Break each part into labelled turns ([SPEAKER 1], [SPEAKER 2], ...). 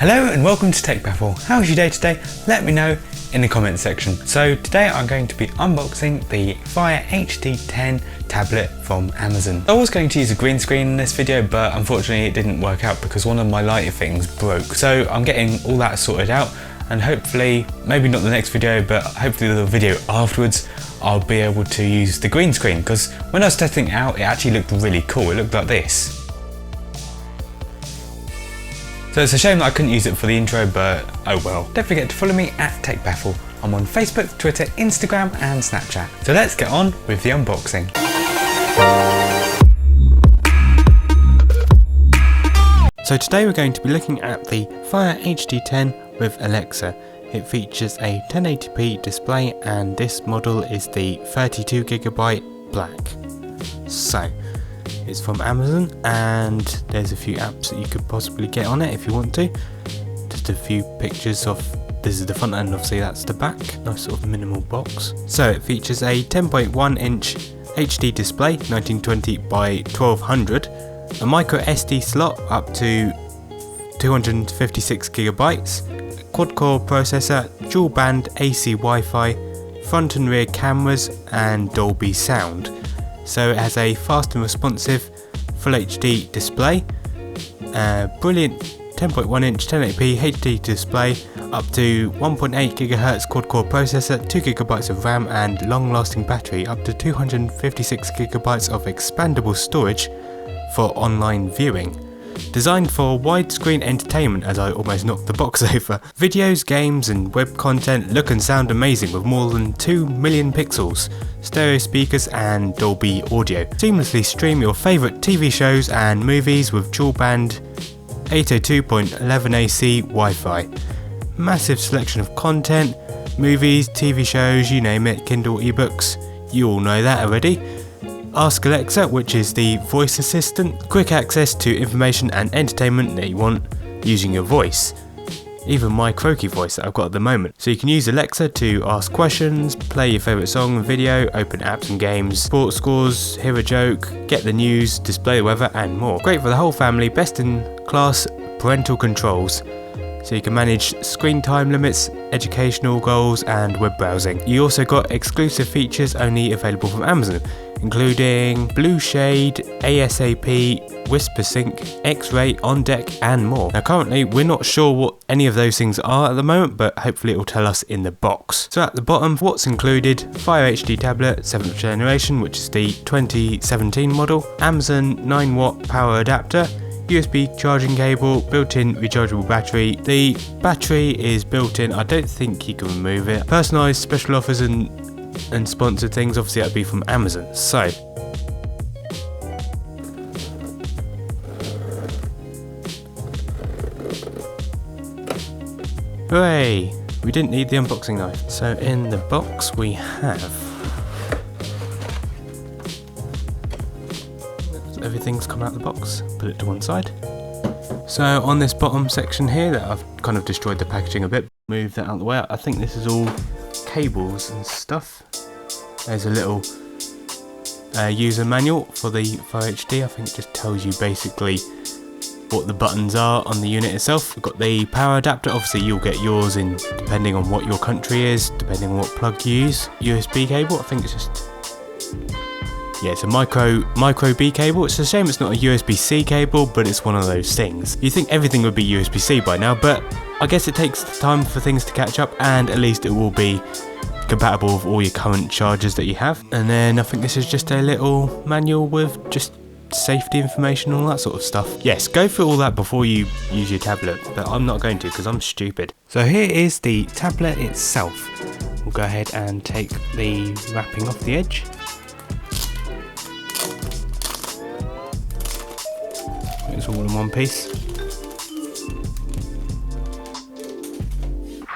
[SPEAKER 1] Hello and welcome to Tech Baffle. How's your day today? Let me know in the comments section. So today I'm going to be unboxing the Fire HD10 tablet from Amazon. I was going to use a green screen in this video, but unfortunately it didn't work out because one of my lighting things broke. So I'm getting all that sorted out, and hopefully, maybe not the next video, but hopefully the video afterwards, I'll be able to use the green screen, because when I was testing it out, it actually looked really cool. It looked like this. So it's a shame that I couldn't use it for the intro, but oh well. Don't forget to follow me at Tech Baffle. I'm on Facebook, Twitter, Instagram and Snapchat. So let's get on with the unboxing. So today we're going to be looking at the Fire HD10 with Alexa. It features a 1080p display and this model is the 32GB black. So it's from Amazon and there's a few apps that you could possibly get on it if you want to. Just a few pictures of, this is the front end, obviously that's the back. Nice sort of minimal box. So it features a 10.1 inch HD display, 1920 by 1200, a micro SD slot up to 256GB, a quad core processor, dual band AC Wi-Fi, front and rear cameras and Dolby sound. So it has a fast and responsive Full HD display, brilliant 10.1 inch 1080p HD display, up to 1.8 GHz quad core processor, 2GB of RAM and long lasting battery, up to 256GB of expandable storage for online viewing. Designed for widescreen entertainment, as I almost knocked the box over. Videos, games and web content look and sound amazing with more than 2 million pixels, stereo speakers and Dolby audio. Seamlessly stream your favourite TV shows and movies with dual band 802.11ac Wi-Fi. Massive selection of content, movies, TV shows, you name it, Kindle ebooks, you all know that already. Ask Alexa, which is the voice assistant, quick access to information and entertainment that you want using your voice. Even my croaky voice that I've got at the moment. So you can use Alexa to ask questions, play your favourite song and video, open apps and games, sports scores, hear a joke, get the news, display the weather and more. Great for the whole family, best in class parental controls. So you can manage screen time limits, educational goals and web browsing. You also got exclusive features only available from Amazon, including Blue Shade, ASAP, Whisper Sync, X-Ray, On Deck and more. Now currently we're not sure what any of those things are at the moment, but hopefully it will tell us in the box. So at the bottom, what's included: Fire HD tablet 7th generation, which is the 2017 model, Amazon 9W power adapter, USB charging cable, built-in rechargeable battery. The battery is built in, I don't think you can remove it. Personalised special offers and sponsored things, obviously that'd be from Amazon. So hooray! We didn't need the unboxing knife. So in the box we have, everything's come out of the box, put it to one side. So on this bottom section here, that I've kind of destroyed the packaging a bit, move that out of the way. I think this is all cables and stuff. There's a little user manual for the Fire HD. I think it just tells you basically what the buttons are on the unit itself. We've got the power adapter. Obviously you'll get yours in depending on what your country is, depending on what plug you use. USB cable, I think it's just, yeah, it's a micro B cable. It's a shame it's not a USB-C cable, but it's one of those things. You'd think everything would be USB-C by now, but I guess it takes time for things to catch up, and at least it will be compatible with all your current chargers that you have. And then I think this is just a little manual with just safety information and all that sort of stuff. Yes, go through all that before you use your tablet, but I'm not going to because I'm stupid. So here is the tablet itself. We'll go ahead and take the wrapping off the edge. It's all in one piece.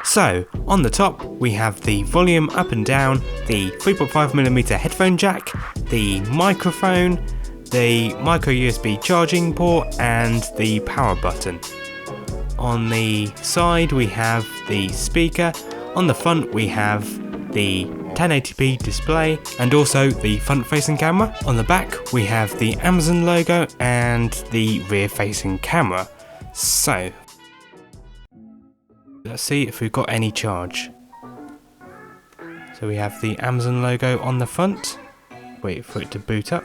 [SPEAKER 1] So on the top we have the volume up and down, the 3.5mm headphone jack, the microphone, the micro USB charging port and the power button. On the side we have the speaker, on the front we have the 1080p display and also the front facing camera. On the back we have the Amazon logo and the rear facing camera. So let's see if we've got any charge. So we have the Amazon logo on the front. Wait for it to boot up.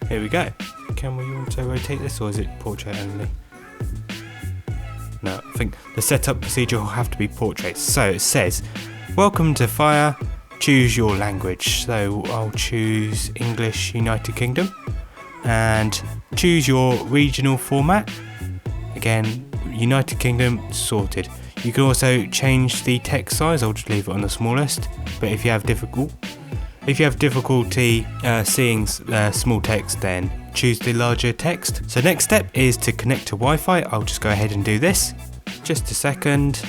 [SPEAKER 1] Here we go. Can we auto rotate this, or is it portrait only? No, I think the setup procedure will have to be portrait. So it says, welcome to Fire, choose your language. So I'll choose English United Kingdom and choose your regional format. Again, United Kingdom, sorted. You can also change the text size. I'll just leave it on the smallest. But if you have difficulty seeing small text, then choose the larger text. So next step is to connect to Wi-Fi. I'll just go ahead and do this. Just a second.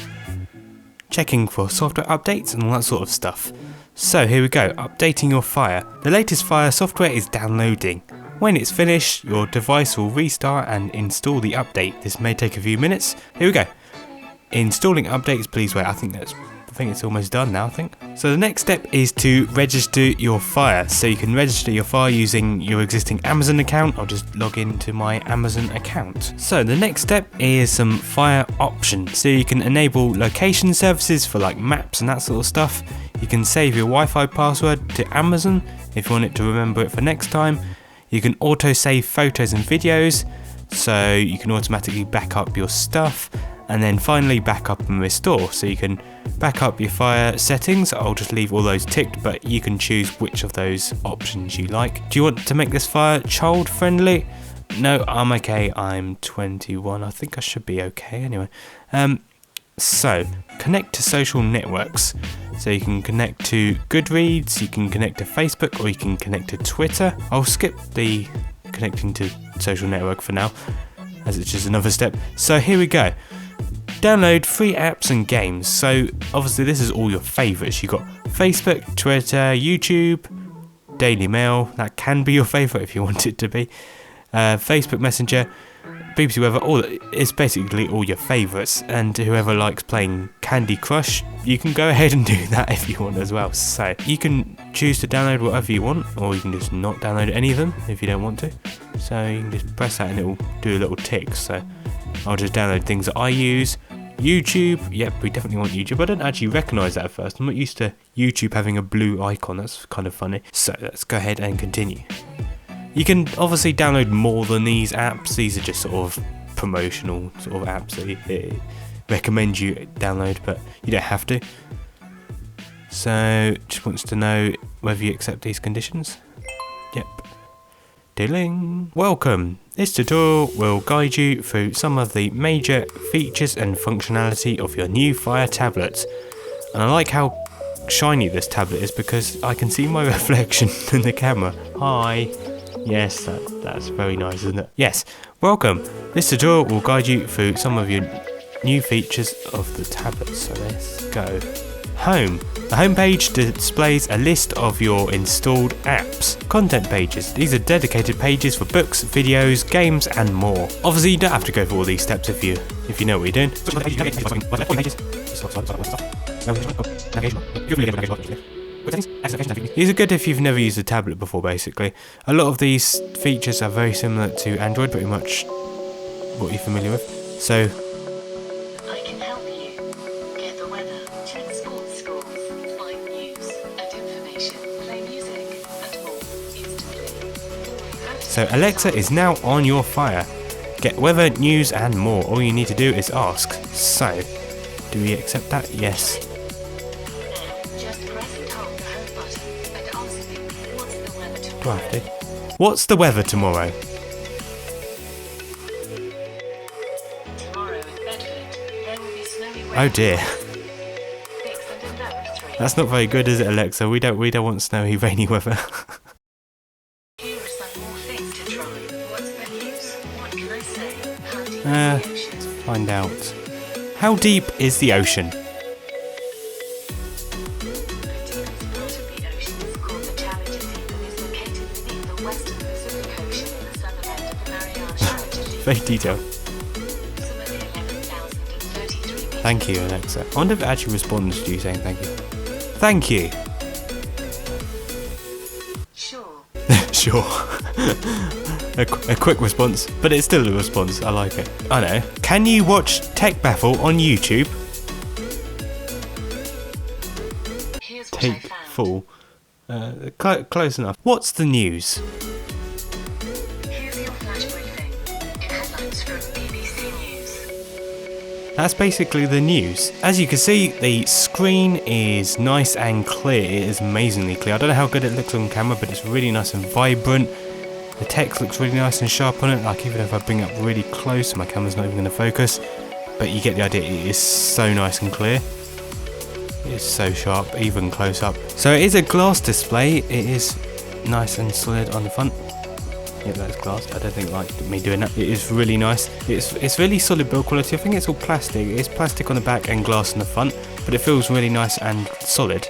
[SPEAKER 1] Checking for software updates and all that sort of stuff. So here we go, updating your Fire. The latest Fire software is downloading. When it's finished, your device will restart and install the update. This may take a few minutes. Here we go. Installing updates, please wait. I think it's almost done now, I think. So the next step is to register your Fire. So you can register your Fire using your existing Amazon account. I'll just log into my Amazon account. So the next step is some Fire options. So you can enable location services for like maps and that sort of stuff. You can save your Wi-Fi password to Amazon if you want it to remember it for next time. You can auto save photos and videos, so you can automatically back up your stuff. And then finally back up and restore, so you can back up your Fire settings. I'll just leave all those ticked, but you can choose which of those options you like. Do you want to make this Fire child friendly? No, I'm okay, I'm 21, I think I should be okay anyway. So connect to social networks. So you can connect to Goodreads, you can connect to Facebook, or you can connect to Twitter. I'll skip the connecting to social network for now, as it's just another step. So here we go. Download free apps and games. So obviously this is all your favourites. You've got Facebook, Twitter, YouTube, Daily Mail. That can be your favourite if you want it to be. Facebook Messenger, BBC Weather, it's basically all your favourites. And whoever likes playing Candy Crush, you can go ahead and do that if you want as well. So you can choose to download whatever you want, or you can just not download any of them if you don't want to. So you can just press that and it will do a little tick. So I'll just download things that I use. YouTube, yep, we definitely want YouTube. I don't actually recognise that at first. I'm not used to YouTube having a blue icon. That's kind of funny. So let's go ahead and continue. You can obviously download more than these apps. These are just sort of promotional sort of apps that it recommend you download, but you don't have to. So just wants to know whether you accept these conditions. Yep. Dealing. Welcome. This tutorial will guide you through some of the major features and functionality of your new Fire tablet. And I like how shiny this tablet is because I can see my reflection in the camera. Hi. Yes, that's very nice, isn't it? Yes, welcome. This tutorial will guide you through some of your new features of the tablet. So let's go. Home. The home page displays a list of your installed apps. Content pages. These are dedicated pages for books, videos, games, and more. Obviously, you don't have to go through all these steps if you know what you're doing. These are good if you've never used a tablet before, basically. A lot of these features are very similar to Android, pretty much what you're familiar with. So
[SPEAKER 2] I can help you get the weather, check sports scores, find news and information, play music and more instantly.
[SPEAKER 1] So Alexa is now on your Fire. Get weather, news and more. All you need to do is ask. So, do we accept that? Yes.
[SPEAKER 2] Just press and hold the home button and ask me, what's the weather tomorrow?
[SPEAKER 1] Do I have to? What's the weather tomorrow?
[SPEAKER 2] Tomorrow in Bedford, there will be snowy weather.
[SPEAKER 1] Oh dear.
[SPEAKER 2] 6 and 11,
[SPEAKER 1] That's not very good, is it, Alexa? We don't want snowy, rainy weather.
[SPEAKER 2] Here are some more things to try. What's the news? What can I say? How deep is the ocean?
[SPEAKER 1] Let's find out. How deep is the ocean?
[SPEAKER 2] The deepest part of the ocean is called the Challenger Deep and is located beneath the western Pacific Ocean in the southern end of the Mariana Challenger Deep.
[SPEAKER 1] Very detailed.
[SPEAKER 2] Approximately 11,033 meters.
[SPEAKER 1] Thank you, Alexa. I wonder if it actually responds to you saying thank you. Thank you.
[SPEAKER 2] Sure.
[SPEAKER 1] Sure. a quick response, but it's still a response. I like it. I know. Can you watch Tech Baffle on YouTube? take full. Close enough. What's the news?
[SPEAKER 2] Here's your flash briefing in headlines from BBC News.
[SPEAKER 1] That's basically the news. As you can see, the screen is nice and clear. It is amazingly clear. I don't know how good it looks on camera, but it's really nice and vibrant. The text looks really nice and sharp on it. Like, even if I bring it up really close, my camera's not even going to focus. But you get the idea. It is so nice and clear. It's so sharp, even close up. So it is a glass display. It is nice and solid on the front. Yep, that's glass. I don't think like me doing that. It is really nice. It's really solid build quality. I think it's all plastic. It's plastic on the back and glass on the front, but it feels really nice and solid.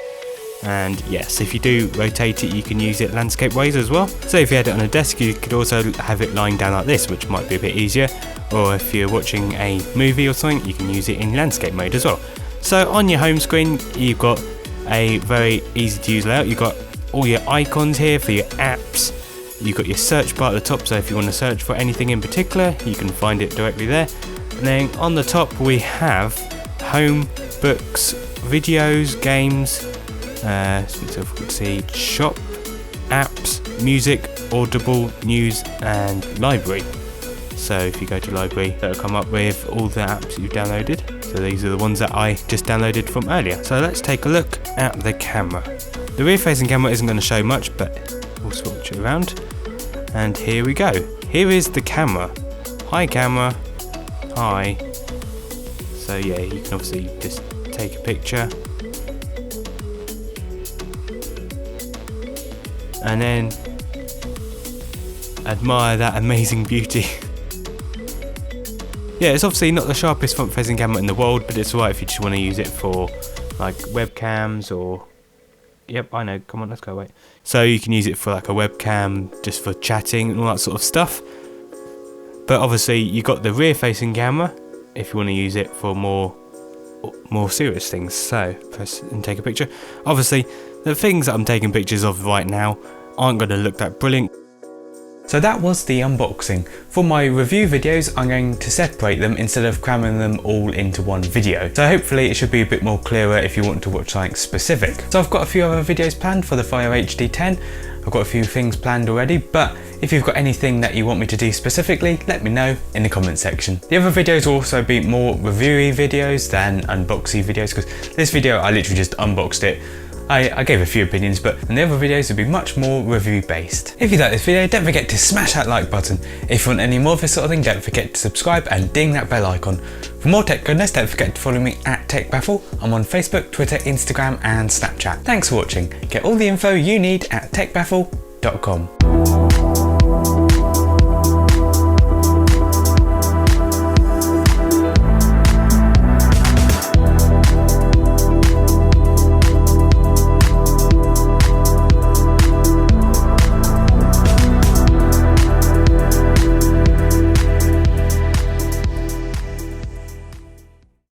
[SPEAKER 1] And yes, if you do rotate it, you can use it landscape ways as well. So if you had it on a desk, you could also have it lying down like this, which might be a bit easier. Or if you're watching a movie or something, you can use it in landscape mode as well. So on your home screen, you've got a very easy to use layout. You've got all your icons here for your apps. You've got your search bar at the top, so if you want to search for anything in particular, you can find it directly there. And then on the top we have home, books, videos, games, so if we could see shop, apps, music, audible, news and library. So if you go to library, that'll come up with all the apps you've downloaded. So these are the ones that I just downloaded from earlier. So let's take a look at the camera. The rear facing camera isn't going to show much, but we'll switch it around. And here we go. Here is the camera. Hi camera. Hi. So yeah, you can obviously just take a picture. And then admire that amazing beauty. Yeah, it's obviously not the sharpest front facing camera in the world, but it's alright if you just want to use it for like webcams or... Yep, I know, come on, let's go away. So you can use it for like a webcam, just for chatting and all that sort of stuff. But obviously you got the rear facing camera if you want to use it for more serious things. So press and take a picture. Obviously the things that I'm taking pictures of right now aren't going to look that brilliant. So that was the unboxing. For my review videos, I'm going to separate them instead of cramming them all into one video. So hopefully it should be a bit more clearer if you want to watch something specific. So I've got a few other videos planned for the Fire HD10. I've got a few things planned already, but if you've got anything that you want me to do specifically, let me know in the comment section. The other videos will also be more reviewy videos than unboxing videos, because this video I literally just unboxed it. I gave a few opinions, but in the other videos will be much more review based. If you like this video, don't forget to smash that like button. If you want any more of this sort of thing, don't forget to subscribe and ding that bell icon. For more tech goodness, don't forget to follow me at TechBaffle. I'm on Facebook, Twitter, Instagram and Snapchat. Thanks for watching. Get all the info you need at techbaffle.com.